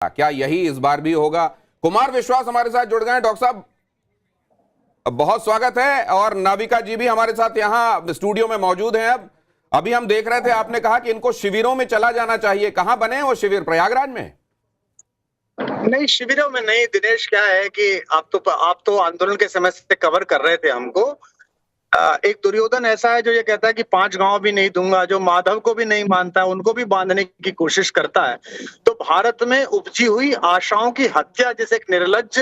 क्या यही इस बार भी होगा? कुमार विश्वास हमारे साथ जुड़ गए हैं। डॉक्टर साहब, बहुत स्वागत है। और नाविका जी भी हमारे साथ यहां स्टूडियो में मौजूद हैं। अब अभी हम देख रहे थे, आपने कहा कि इनको शिविरों में चला जाना चाहिए। कहां बने हैं वो शिविर? प्रयागराज में? नहीं, शिविरों में नहीं दिनेश। क्या है कि आप तो आंदोलन के समय से कवर कर रहे थे हमको। एक दुर्योधन ऐसा है जो ये कहता है कि 5 गांव भी नहीं दूंगा, जो माधव को भी नहीं मानता है उनको भी बांधने की कोशिश करता है। तो भारत में उपजी हुई आशाओं की हत्या जैसे एक निर्लज्ज,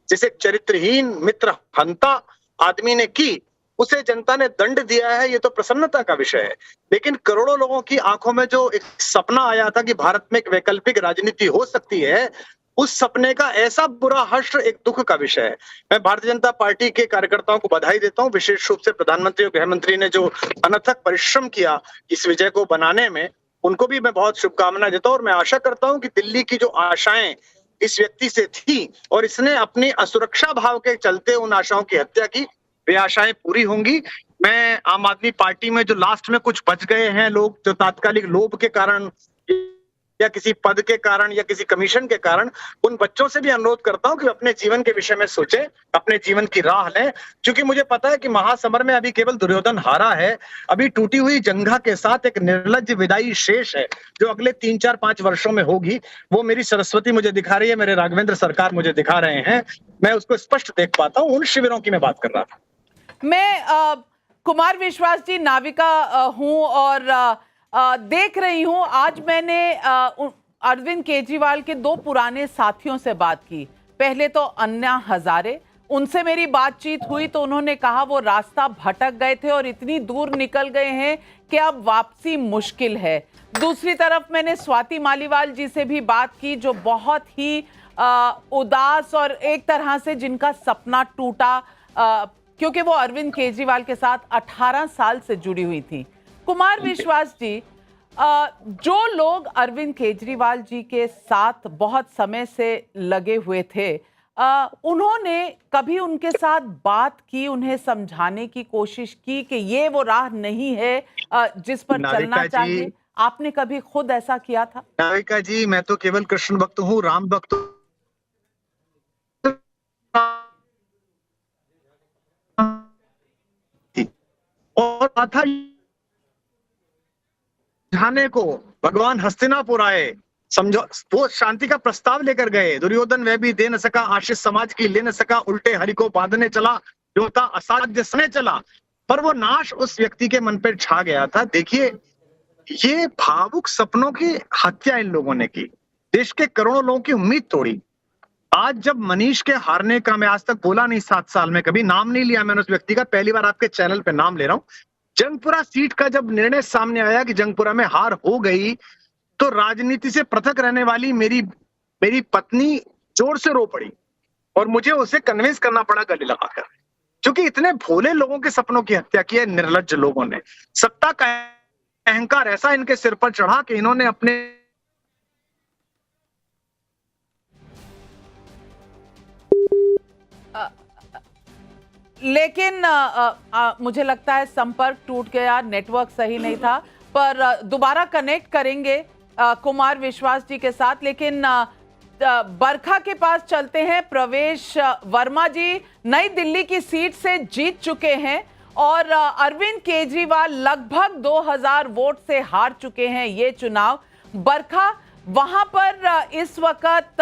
जैसे एक चरित्रहीन मित्र हंता आदमी ने की, उसे जनता ने दंड दिया है। ये तो प्रसन्नता का विषय है। लेकिन करोड़ों लोगों की आंखों में जो एक सपना आया था कि भारत में एक वैकल्पिक राजनीति हो सकती है, उस सपने का ऐसा बुरा हश्र एक दुख का विषय है। मैं भारतीय जनता पार्टी के कार्यकर्ताओं को बधाई देता हूं, विशेष रूप से प्रधानमंत्री और गृह मंत्री ने जो अनथक परिश्रम किया इस विजय को बनाने में, उनको भी मैं बहुत शुभकामनाएं देता हूं। और मैं आशा करता हूं कि दिल्ली की जो आशाएं इस व्यक्ति से थी और इसने अपनी असुरक्षा भाव के चलते उन आशाओं की हत्या की, वे आशाएं पूरी होंगी। मैं आम आदमी पार्टी में जो लास्ट में कुछ बच गए हैं लोग, जो तात्कालिक लोभ के कारण या किसी पद के कारण या किसी कमीशन के कारण, उन बच्चों से भी अनुरोध करता हूं कि अपने जीवन के विषय में सोचें, अपने जीवन की राह लें। क्योंकि मुझे पता है कि महासमर में अभी केवल दुर्योधन हारा है। अभी टूटी हुई जंघा के साथ एक निर्लज्ज विदाई शेष है जो अगले 3, 4, 5 वर्षों में होगी। वो मेरी सरस्वती मुझे दिखा रही है, मेरे राघवेंद्र सरकार मुझे दिखा रहे हैं। मैं उसको स्पष्ट देख पाता हूं। उन शिविरों की मैं बात कर रहा था। मैं कुमार विश्वास जी, नाविका हूं और देख रही हूं। आज मैंने अरविंद केजरीवाल के 2 पुराने साथियों से बात की। पहले तो अन्ना हजारे, उनसे मेरी बातचीत हुई तो उन्होंने कहा वो रास्ता भटक गए थे और इतनी दूर निकल गए हैं कि अब वापसी मुश्किल है। दूसरी तरफ मैंने स्वाति मालीवाल जी से भी बात की, जो बहुत ही उदास और एक तरह से जिनका सपना टूटा, क्योंकि वो अरविंद केजरीवाल के साथ 18 साल से जुड़ी हुई थी। कुमार विश्वास जी, जो लोग अरविंद केजरीवाल जी के साथ बहुत समय से लगे हुए थे, उन्होंने कभी उनके साथ बात की, उन्हें समझाने की कोशिश की कि ये वो राह नहीं है जिस पर चलना चाहिए? आपने कभी खुद ऐसा किया था? नाविका जी, मैं तो केवल कृष्ण भक्त हूँ, राम भक्त और था जाने को भगवान हस्तिनापुर आए, समझो वो शांति का प्रस्ताव लेकर गए। दुर्योधन वह भी दे न सका, आशीष समाज की ले न सका, उल्टे हरि को बांधने चला, जो था असाध्य सने चला। पर वो नाश उस व्यक्ति के मन पर छा गया था। देखिए, ये भावुक सपनों की हत्या इन लोगों ने की, देश के करोड़ों लोगों की उम्मीद तोड़ी। आज जब मनीष के हारने का, मैं आज तक बोला नहीं 7 साल में, कभी नाम नहीं लिया मैंने उस व्यक्ति का, पहली बार आपके चैनल पे नाम ले रहा हूं। जंगपुरा सीट का जब निर्णय सामने आया कि जंगपुरा में हार हो गई, तो राजनीति से पृथक रहने वाली मेरी पत्नी जोर से रो पड़ी और मुझे उसे कन्विंस करना पड़ा गले लगाकर, क्योंकि इतने भोले लोगों के सपनों की हत्या की है निर्लज्ज लोगों ने। सत्ता का अहंकार ऐसा इनके सिर पर चढ़ा कि इन्होंने अपने लेकिन मुझे लगता है संपर्क टूट गया, नेटवर्क सही नहीं था। पर दोबारा कनेक्ट करेंगे कुमार विश्वास जी के साथ। लेकिन बरखा के पास चलते हैं। प्रवेश वर्मा जी नई दिल्ली की सीट से जीत चुके हैं और अरविंद केजरीवाल लगभग 2000 वोट से हार चुके हैं ये चुनाव। बरखा, वहां पर इस वक्त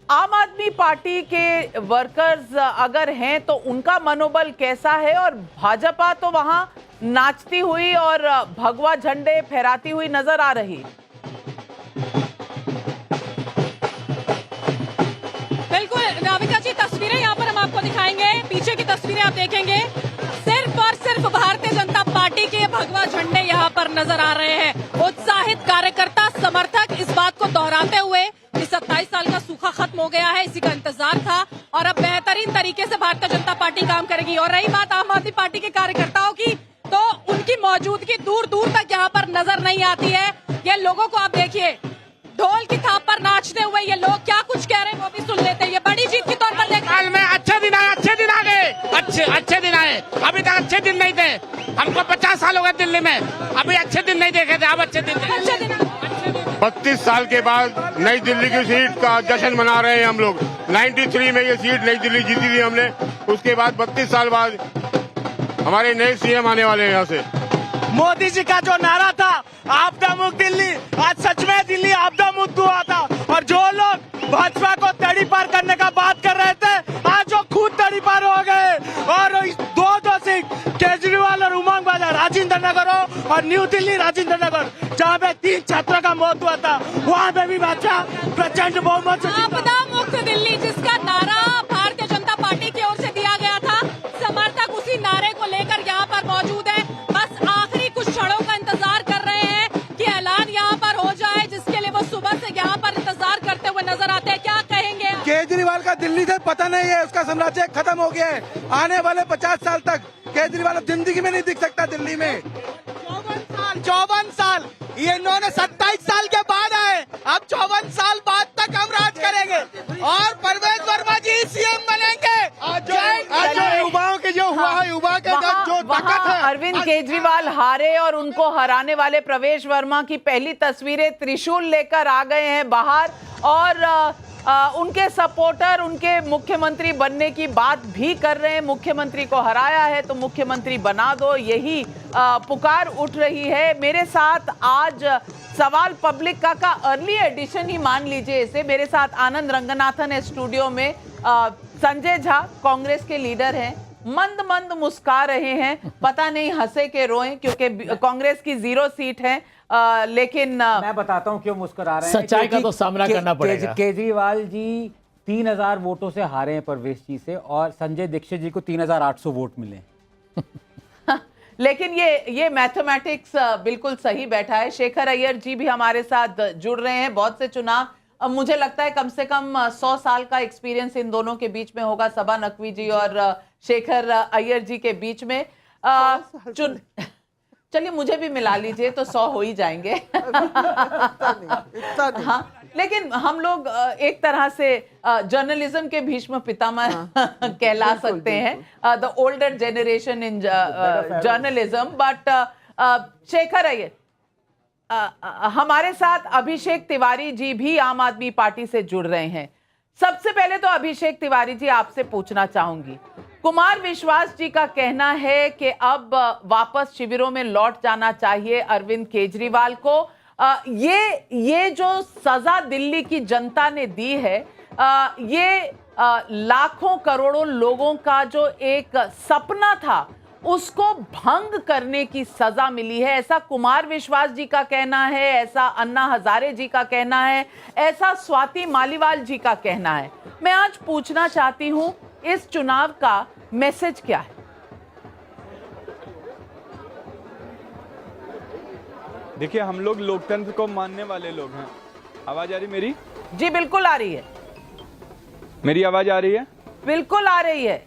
आम आदमी पार्टी के वर्कर्स अगर हैं तो उनका मनोबल कैसा है? और भाजपा तो वहां नाचती हुई और भगवा झंडे फहराती हुई नजर आ रही। बिल्कुल नाविका जी, तस्वीरें यहाँ पर हम आपको दिखाएंगे। पीछे की तस्वीरें आप देखेंगे, सिर्फ और सिर्फ भारतीय जनता पार्टी के भगवा झंडे यहाँ पर नजर आ रहे हैं। उत्साहित कार्यकर्ता समर्थक इस बात को दोहराते हुए कि 27 साल का सूखा खत्म हो गया है, इसी का इंतजार था और अब बेहतरीन तरीके से भारतीय जनता पार्टी काम करेगी। और रही बात आम आदमी पार्टी के कार्यकर्ताओं की, तो उनकी मौजूदगी दूर दूर तक यहाँ पर नजर नहीं आती है। ये लोगों को आप देखिए, ढोल की थाप पर नाचते हुए ये लोग क्या कुछ कह रहे हैं वो भी सुन लेते हैं। ये बड़ी जीत के तौर पर साल में अच्छे दिन आए, अच्छे दिन आ गए, अच्छे दिन आए। अभी तक अच्छे दिन नहीं थे, हमको 50 साल हो गए दिल्ली में, अभी अच्छे दिन नहीं देखे थे, अब अच्छे दिन। 32 साल के बाद नई दिल्ली की सीट का जश्न मना रहे हैं हम लोग। 93 में ये सीट नई दिल्ली जीती थी हमने, उसके बाद 32 साल बाद हमारे नए सीएम आने वाले हैं यहाँ से। मोदी जी का जो नारा था आपदा मुक्त दिल्ली, आज सच में दिल्ली आपदा मुक्त हुआ था। और जो लोग भाजपा को तड़ी पार करने का बात कर रहे थे, आज वो खुद तड़ी पार हो गए। और दो सीट केजरीवाल और उमंग बाजार, राजेंद्र नगर हो और न्यू दिल्ली राजेंद्र नगर, जहाँ पे 3 छात्रों का मौत हुआ था, वहाँ पे भी भाजपा प्रचंड बहुमत से जीता। आपदा मुक्त दिल्ली जिसका नारा भारतीय जनता पार्टी की ओर से दिया गया था, समर्थक उसी नारे को लेकर यहाँ पर मौजूद है। बस आखिरी कुछ क्षणों का इंतजार कर रहे हैं कि ऐलान यहाँ पर हो जाए, जिसके लिए वो सुबह से यहाँ पर इंतजार करते हुए नजर आते हैं। क्या कहेंगे? केजरीवाल का दिल्ली से पता नहीं है, उसका साम्राज्य खत्म हो गया है। आने वाले 50 साल तक केजरीवाल जिंदगी में नहीं दिख सकता दिल्ली में। 54 साल ये इन्होंने 27 साल के बाद आए, अब 54 साल बाद तक हम राज करेंगे और परवेज वर्मा जी सीएम बनेंगे। आज जो युवाओं के जो हुआ है, युवा के जो ताकत है। अरविंद केजरीवाल हारे और उनको हराने वाले प्रवेश वर्मा की पहली तस्वीरें त्रिशूल लेकर आ गए हैं बाहर, और उनके सपोर्टर उनके मुख्यमंत्री बनने की बात भी कर रहे हैं। मुख्यमंत्री को हराया है तो मुख्यमंत्री बना दो, यही पुकार उठ रही है। मेरे साथ आज सवाल पब्लिक का अर्ली एडिशन ही मान लीजिए इसे। मेरे साथ आनंद रंगनाथन है स्टूडियो में। संजय झा कांग्रेस के लीडर हैं, मंद मंद मुस्कुरा रहे हैं, पता नहीं हंसे के रोएं, क्योंकि कांग्रेस की 0 सीट है। लेकिन मैं बताता हूं क्यों मुस्कुरा रहे हैं। सच्चाई का तो सामना करना पड़ेगा। केजरीवाल जी 3000 वोटों से हारे हैं परवेश जी से, और संजय दीक्षित जी को 3800 वोट मिले। लेकिन ये मैथमेटिक्स बिल्कुल सही बैठा है। शेखर अय्यर जी भी हमारे साथ जुड़ रहे हैं। बहुत से चुनाव, अब मुझे लगता है कम से कम 100 साल का एक्सपीरियंस इन दोनों के बीच में होगा, सबा नकवी जी और शेखर अय्यर जी के बीच में। चलिए मुझे भी मिला लीजिए तो 100 हो ही जाएंगे। हाँ, लेकिन हम लोग एक तरह से जर्नलिज्म के भीष्म पितामह कहला सकते हैं, the older generation in journalism. But Shekhar Iyer, हमारे साथ अभिषेक तिवारी जी भी आम आदमी पार्टी से जुड़ रहे हैं। सबसे पहले तो अभिषेक तिवारी जी आपसे पूछना चाहूंगी, कुमार विश्वास जी का कहना है कि अब वापस शिविरों में लौट जाना चाहिए अरविंद केजरीवाल को। ये जो सजा दिल्ली की जनता ने दी है, ये लाखों करोड़ों लोगों का जो एक सपना था उसको भंग करने की सजा मिली है, ऐसा कुमार विश्वास जी का कहना है, ऐसा अन्ना हजारे जी का कहना है, ऐसा स्वाति मालीवाल जी का कहना है। मैं आज पूछना चाहती हूं, इस चुनाव का मैसेज क्या है? देखिए, हम लोग लोकतंत्र को मानने वाले लोग हैं। आवाज आ रही मेरी? जी बिल्कुल आ रही है। मेरी आवाज आ रही है? बिल्कुल आ रही है।